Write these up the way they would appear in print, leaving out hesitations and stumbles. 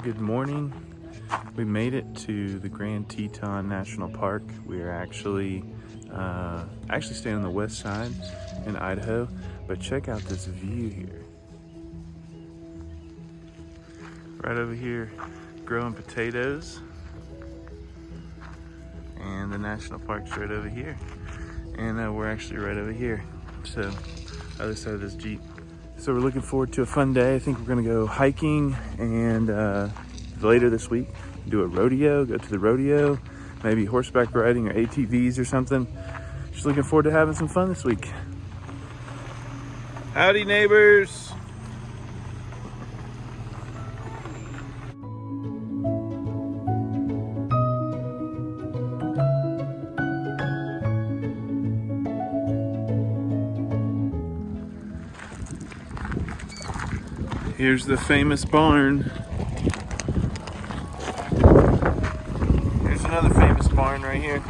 Good morning. We made it to the Grand Teton National Park. We are actually staying on the west side in Idaho, but check out this view here. Right over here, growing potatoes, and the national park's right over here. And we're actually right over here, so other side of this Jeep. So we're looking forward to a fun day. I think we're gonna go hiking and later this week, do a rodeo, go to the rodeo, maybe horseback riding or ATVs or something. Just looking forward to having some fun this week. Howdy, neighbors. Here's the famous barn. Here's another famous barn right here.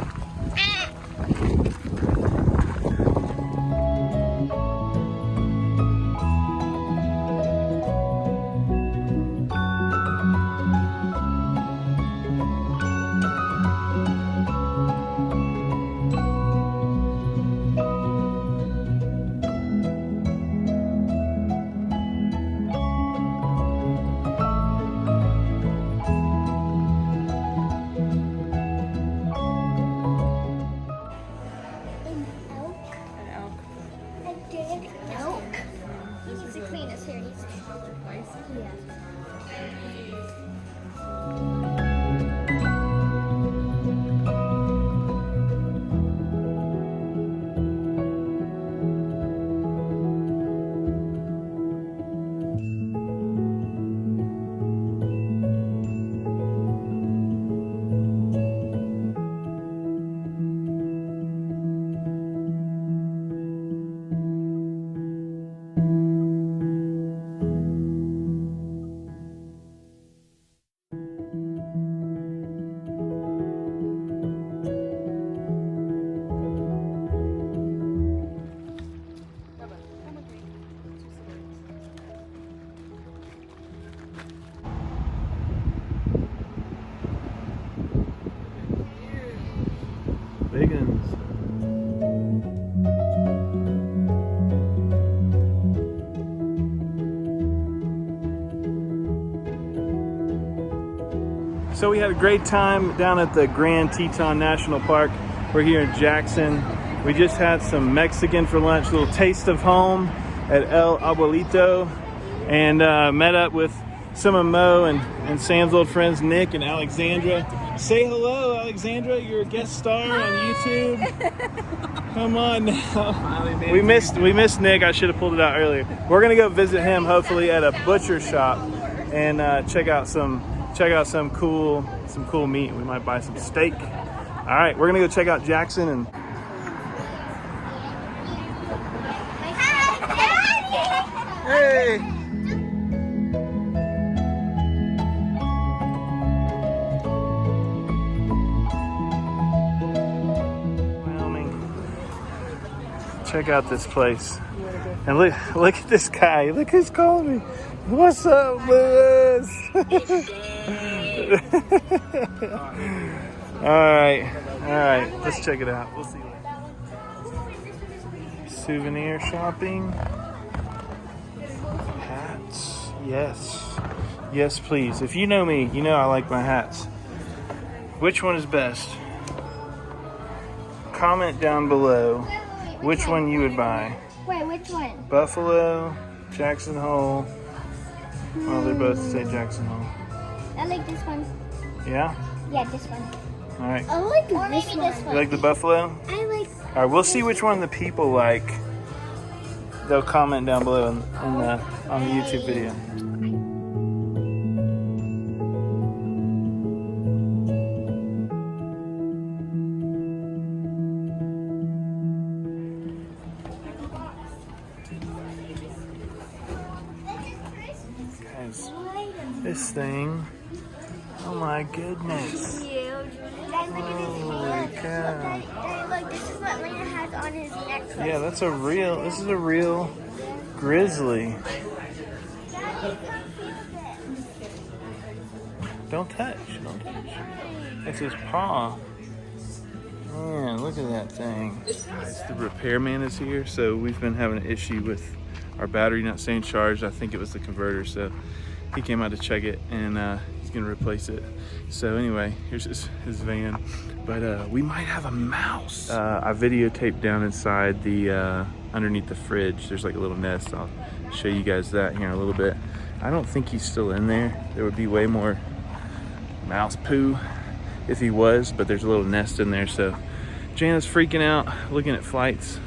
Big uns. So we had a great time down at the Grand Teton National Park. We're here in Jackson. We just had some Mexican for lunch, a little taste of home at El Abuelito, and met up with some of Mo and Sam's old friends, Nick and Alexandra. Say hello, Alexandra. You're a guest star on YouTube. Come on now. We missed Nick. I should have pulled it out earlier. We're gonna go visit him hopefully at a butcher shop and check out some cool meat. We might buy some steak. All right, we're gonna go check out Jackson and. Hey. Check out this place. And look at this guy. Look who's calling me. What's up, Lewis? All right. Let's check it out. We'll see you later. Souvenir shopping. Hats. Yes, please. If you know me, you know I like my hats. Which one is best? Comment down below. Which one you would buy? Wait, which one? Buffalo, Jackson Hole. Well, they both say Jackson Hole. I like this one. Yeah? Yeah, this one. All right. I like this one. You like the Buffalo? I like. All right, we'll see which one the people like. They'll comment down below on the YouTube video. This thing, oh my goodness. Holy cow. Look, this is what Lena has on his necklace. Yeah, this is a real grizzly. Don't touch. Don't touch. That's his paw. Man, look at that thing. The repairman is here, so we've been having an issue with our battery not staying charged. I think it was the converter, so he came out to check it, and he's gonna replace it. So anyway, here's his van. But we might have a mouse. I videotaped down inside the underneath the fridge. There's like a little nest. I'll show you guys that here in a little bit. I don't think he's still in there. There would be way more mouse poo if he was, but there's a little nest in there. So Jana's freaking out, looking at flights.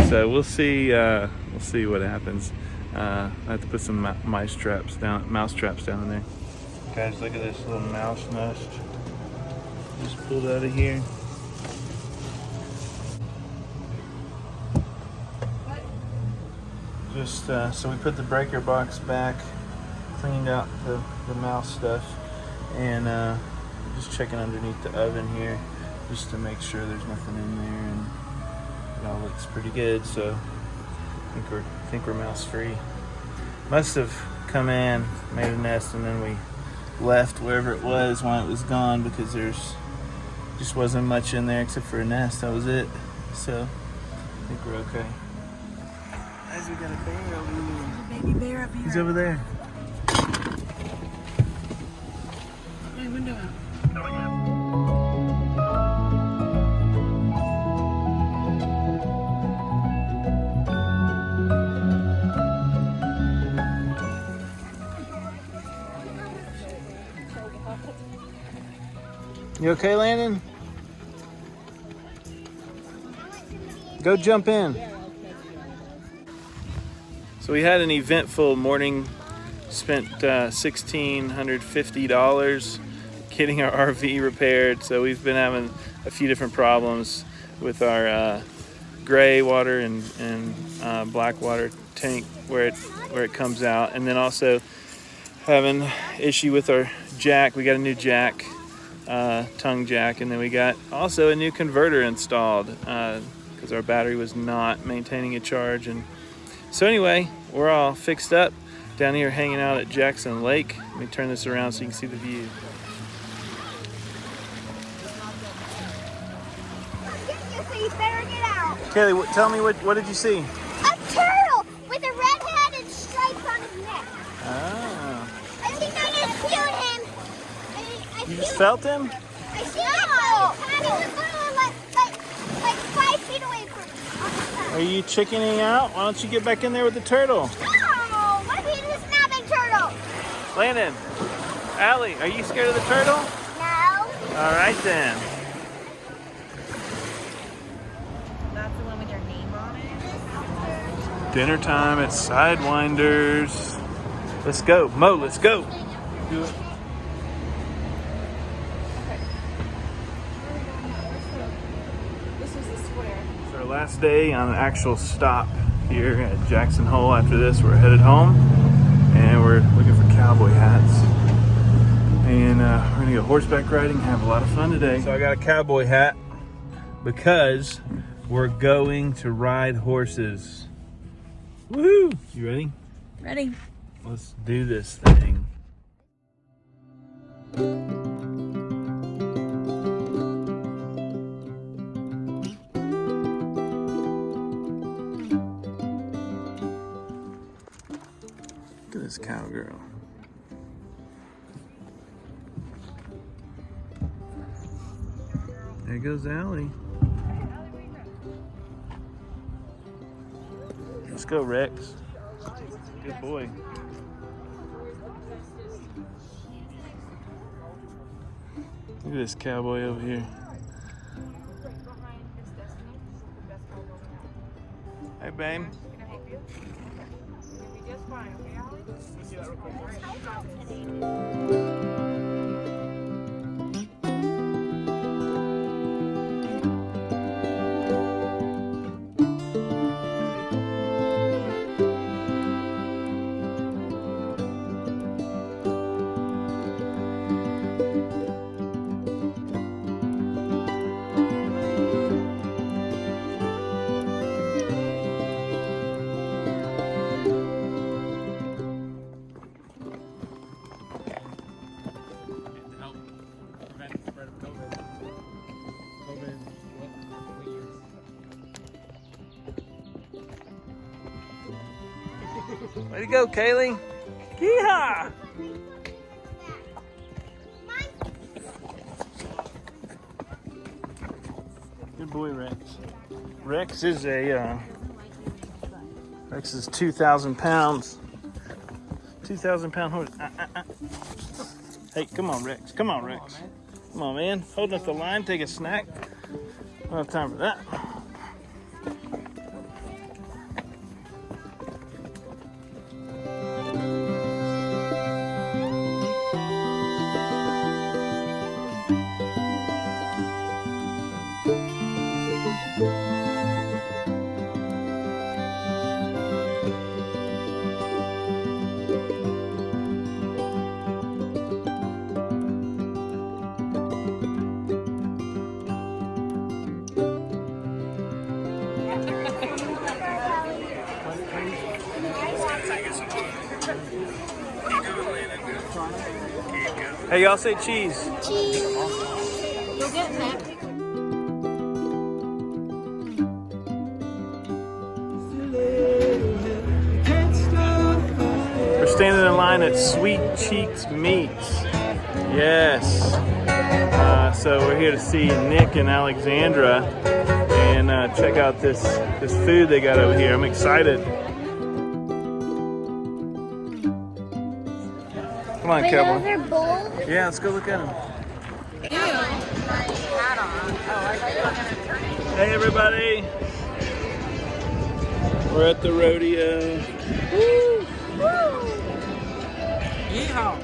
So we'll see what happens. I have to put some mouse traps down in there. Guys, look at this little mouse nest. Just pulled out of here. Just so we put the breaker box back, cleaned out the mouse stuff, and just checking underneath the oven here just to make sure there's nothing in there, and it all looks pretty good. So I think we're mouse free. Must have come in, made a nest, and then we left wherever it was when it was gone, because there's just wasn't much in there except for a nest. That was it. So I think we're okay. Guys, we got a bear over here. A baby bear up here. He's over there. My window out. You okay, Landon? Go jump in. So we had an eventful morning. Spent $1,650 getting our RV repaired. So we've been having a few different problems with our gray water and black water tank where it comes out, and then also having issue with our jack. We got a new jack, tongue jack, and then we got also a new converter installed because our battery was not maintaining a charge. And so anyway, we're all fixed up down here hanging out at Jackson Lake. Let me turn this around so you can see the view. You better get out. Kaylee, tell me what did you see? A turtle with a red hat and stripes on his neck. Ah, I think I just killed him. you just felt him? I see him. He was literally like 5 feet away from me. Are you chickening out? Why don't you get back in there with the turtle? No, what if he's a snapping turtle? Landon, Allie, are you scared of the turtle? No. All right then. That's the one with your name on it. Dinner time at Sidewinders. Let's go, Mo. Let's go. Do it. This is the square. It's our last day on an actual stop here at Jackson Hole. After this, we're headed home, and we're looking for cowboy hats. And we're gonna go horseback riding, have a lot of fun today. So I got a cowboy hat because we're going to ride horses. Woohoo! You ready? Ready? Let's do this thing. Look at this cowgirl. There goes Allie. Let's go, Rex. Good boy. Look at this cowboy over here. Hey, babe. Way to go, Kaylee. Yeehaw! Good boy, Rex. Rex is a Rex is 2,000 pounds. 2,000 pound horse. Hey, come on, Rex. Come on, Rex. Come on, man. Holding up the line. Take a snack. I don't have time for that. Hey, y'all say cheese. Cheese. You'll get that. We're standing in line at Sweet Cheeks Meats. Yes. So we're here to see Nick and Alexandra and check out this food they got over here. I'm excited. Come on, Wait, Kevin. those are bowls? Yeah, let's go look at them. Hey, everybody. We're at the rodeo. Woo! Woo! Yeehaw.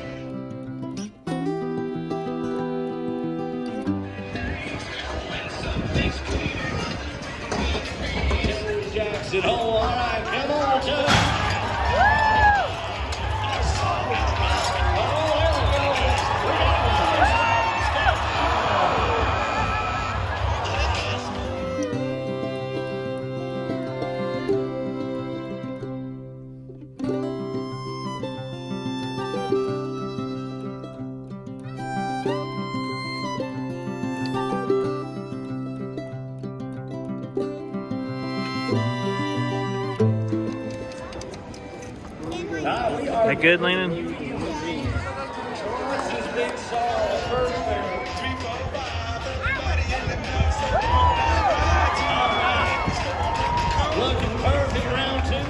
Jackson, oh, all right, come on, Joe. That good, Landon? Looking perfect, round two.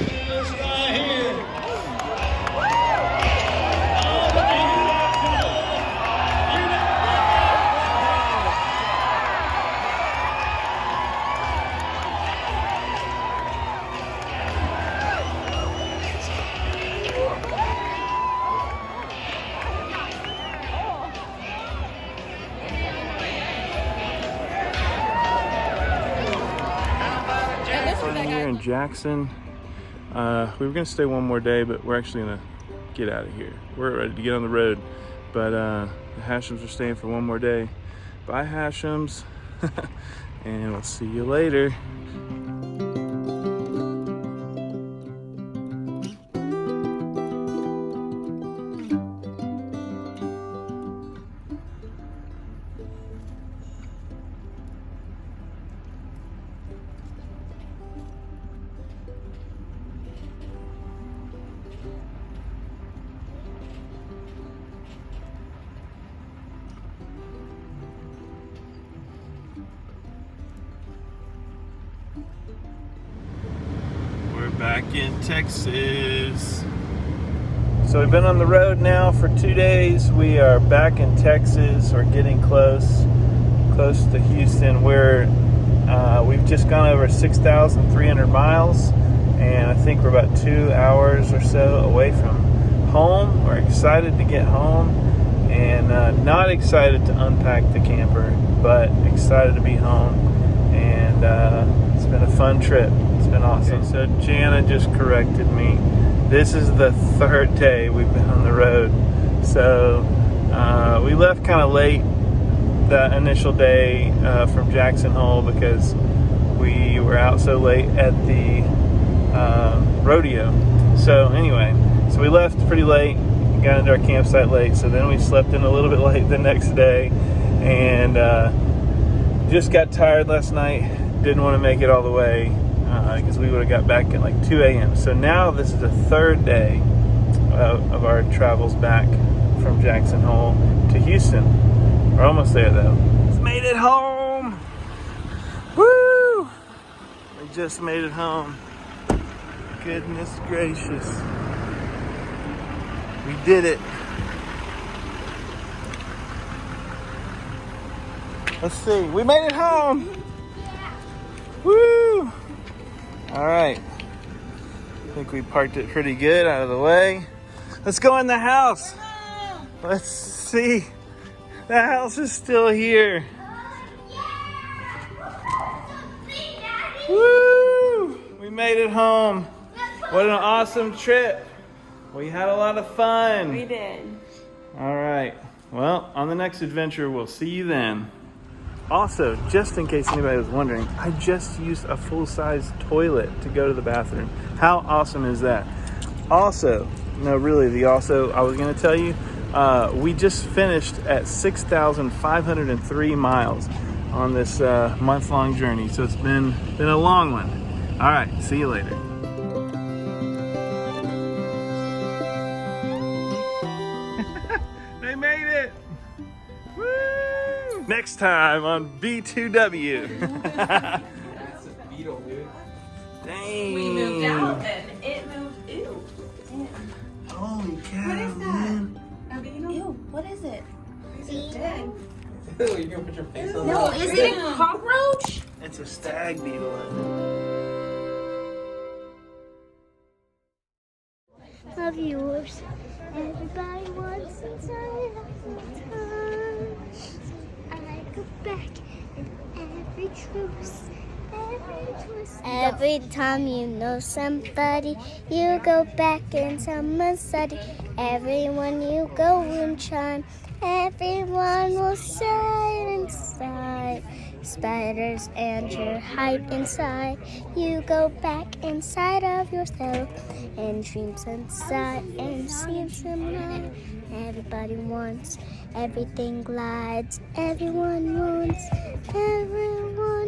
This right here. Here in Jackson. We were gonna stay one more day, but we're actually gonna get out of here. We're ready to get on the road, but the Hashams are staying for one more day. Bye, Hashams, and we'll see you later. Back in Texas. So we've been on the road now for 2 days. We are back in Texas. We're getting close to Houston. We've just gone over 6,300 miles, and I think we're about 2 hours or so away from home. We're excited to get home, and not excited to unpack the camper, but excited to be home. And it's been a fun trip. It's been awesome. Okay, so Jana just corrected me. This is the third day we've been on the road. So we left kind of late that initial day from Jackson Hole because we were out so late at the rodeo. So anyway, so we left pretty late, got into our campsite late. So then we slept in a little bit late the next day, and Just got tired last night. Didn't want to make it all the way because we would have got back at like 2 a.m. So now this is the third day of our travels back from Jackson Hole to Houston. We're almost there though. Just made it home. Woo! We just made it home. Goodness gracious. We did it. Let's see. We made it home. Woo! All right. I think we parked it pretty good out of the way. Let's go in the house. Let's see. The house is still here. Woo! We made it home. What an awesome trip. We had a lot of fun. We did. All right. Well, on the next adventure, we'll see you then. Also, just in case anybody was wondering, I just used a full-size toilet to go to the bathroom. How awesome is that? Also, no, really, I was going to tell you, we just finished at 6,503 miles on this month-long journey. So it's been a long one. All right, see you later. They made it. Woo! Next time on B2W. That's a beetle, dude. Dang. We moved out and it moved. Ew. Holy cow, What is that? man. A beetle? Ew, what is it? Is it dead? You're gonna put your face on No, that? is it a cockroach? It's a stag beetle. Love yours. Everybody wants a time. I go back in every truce, every twist. Every time you know somebody, you go back in someone's study. Everyone you go room chime, everyone will shine inside. Spiders and your hide inside. You go back inside of yourself and dreams inside and see some light. Everybody wants, everything glides. Everyone wants, everyone